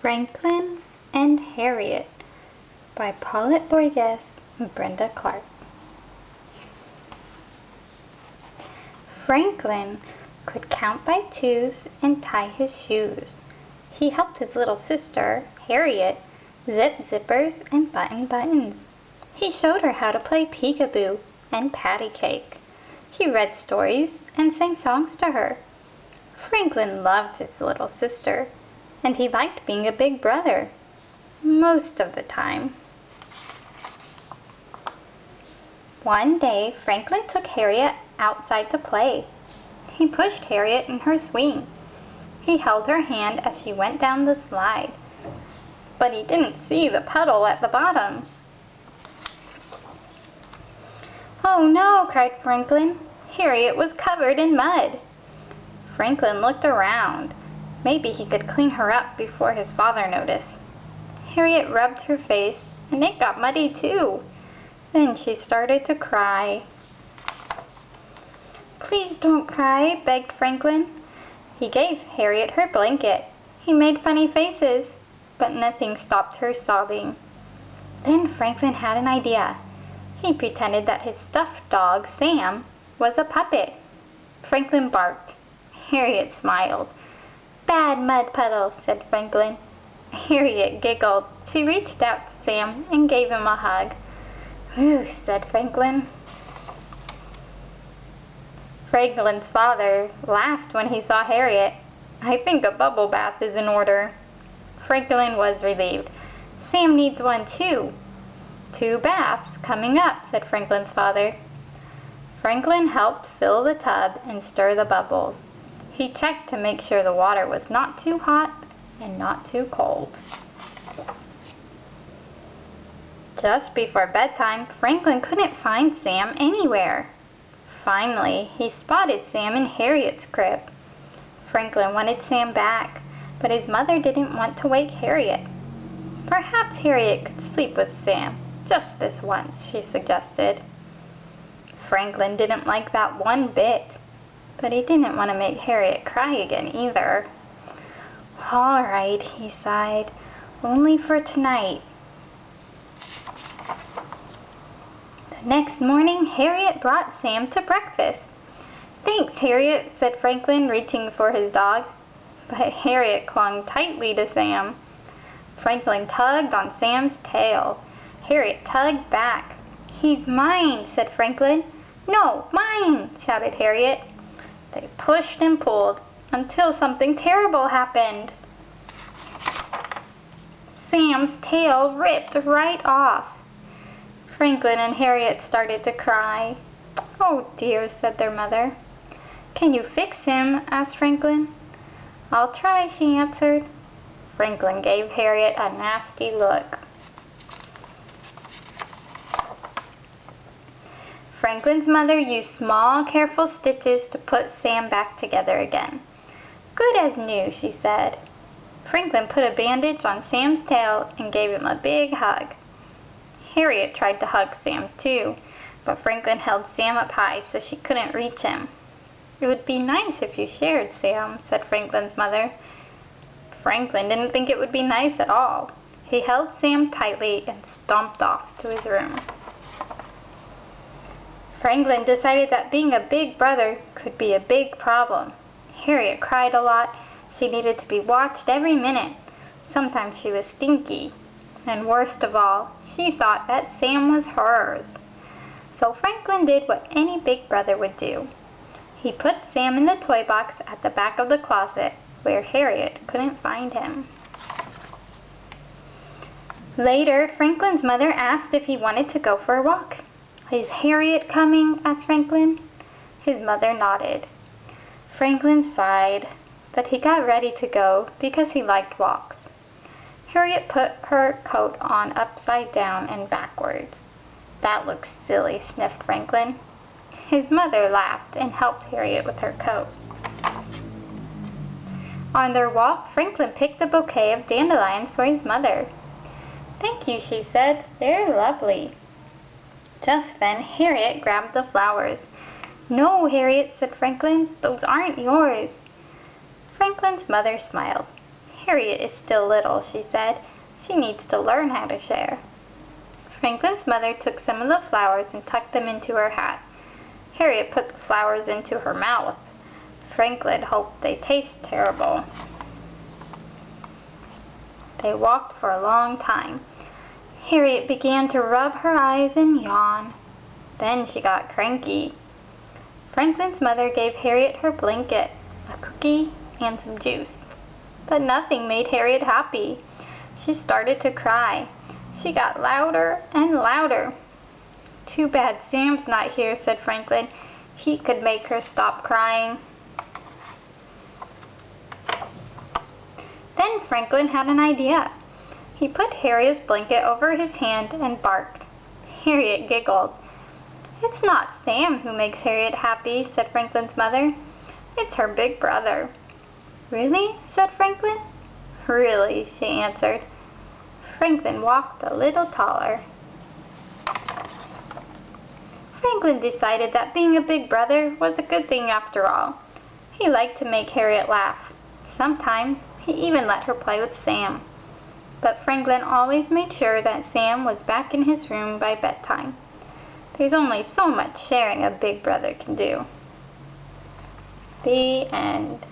Franklin and Harriet by Paulette Borges and Brenda Clark. Franklin could count by twos and tie his shoes. He helped his little sister, Harriet, zip zippers and button buttons. He showed her how to play peekaboo and patty cake. He read stories and sang songs to her. Franklin loved his little sister, and he liked being a big brother, most of the time. One day, Franklin took Harriet outside to play. He pushed Harriet in her swing. He held her hand as she went down the slide, but he didn't see the puddle at the bottom. "Oh no!" cried Franklin. Harriet was covered in mud. Franklin looked around. Maybe he could clean her up before his father noticed. Harriet rubbed her face, and it got muddy too. Then she started to cry. "Please don't cry," begged Franklin. He gave Harriet her blanket. He made funny faces, but nothing stopped her sobbing. Then Franklin had an idea. He pretended that his stuffed dog, Sam, was a puppet. Franklin barked. Harriet smiled. "Bad mud puddles," said Franklin. Harriet giggled. She reached out to Sam and gave him a hug. "Whew," said Franklin. Franklin's father laughed when he saw Harriet. "I think a bubble bath is in order." Franklin was relieved. "Sam needs one too." "2 baths coming up," said Franklin's father. Franklin helped fill the tub and stir the bubbles. He checked to make sure the water was not too hot and not too cold. Just before bedtime, Franklin couldn't find Sam anywhere. Finally, he spotted Sam in Harriet's crib. Franklin wanted Sam back, but his mother didn't want to wake Harriet. Perhaps Harriet could sleep with Sam, just this once, she suggested. Franklin didn't like that one bit, but he didn't want to make Harriet cry again either. "All right," he sighed, "only for tonight." The next morning, Harriet brought Sam to breakfast. "Thanks, Harriet," said Franklin, reaching for his dog. But Harriet clung tightly to Sam. Franklin tugged on Sam's tail. Harriet tugged back. "He's mine," said Franklin. "No, mine," shouted Harriet. They pushed and pulled until something terrible happened. Sam's tail ripped right off. Franklin and Harriet started to cry. "Oh dear," said their mother. "Can you fix him?" asked Franklin. "I'll try," she answered. Franklin gave Harriet a nasty look. Franklin's mother used small, careful stitches to put Sam back together again. "Good as new," she said. Franklin put a bandage on Sam's tail and gave him a big hug. Harriet tried to hug Sam too, but Franklin held Sam up high so she couldn't reach him. "It would be nice if you shared, Sam," said Franklin's mother. Franklin didn't think it would be nice at all. He held Sam tightly and stomped off to his room. Franklin decided that being a big brother could be a big problem. Harriet cried a lot. She needed to be watched every minute. Sometimes she was stinky. And worst of all, she thought that Sam was hers. So Franklin did what any big brother would do. He put Sam in the toy box at the back of the closet where Harriet couldn't find him. Later, Franklin's mother asked if he wanted to go for a walk. "Is Harriet coming?" asked Franklin. His mother nodded. Franklin sighed, but he got ready to go because he liked walks. Harriet put her coat on upside down and backwards. "That looks silly," sniffed Franklin. His mother laughed and helped Harriet with her coat. On their walk, Franklin picked a bouquet of dandelions for his mother. "Thank you," she said. "They're lovely." Just then, Harriet grabbed the flowers. "No, Harriet," said Franklin. "Those aren't yours." Franklin's mother smiled. "Harriet is still little," she said. "She needs to learn how to share." Franklin's mother took some of the flowers and tucked them into her hat. Harriet put the flowers into her mouth. Franklin hoped they taste terrible. They walked for a long time. Harriet began to rub her eyes and yawn. Then she got cranky. Franklin's mother gave Harriet her blanket, a cookie, and some juice. But nothing made Harriet happy. She started to cry. She got louder and louder. "Too bad Sam's not here," said Franklin. "He could make her stop crying." Then Franklin had an idea. He put Harriet's blanket over his hand and barked. Harriet giggled. "It's not Sam who makes Harriet happy," said Franklin's mother. "It's her big brother." "Really?" said Franklin. "Really," she answered. Franklin walked a little taller. Franklin decided that being a big brother was a good thing after all. He liked to make Harriet laugh. Sometimes he even let her play with Sam. But Franklin always made sure that Sam was back in his room by bedtime. There's only so much sharing a big brother can do. The end.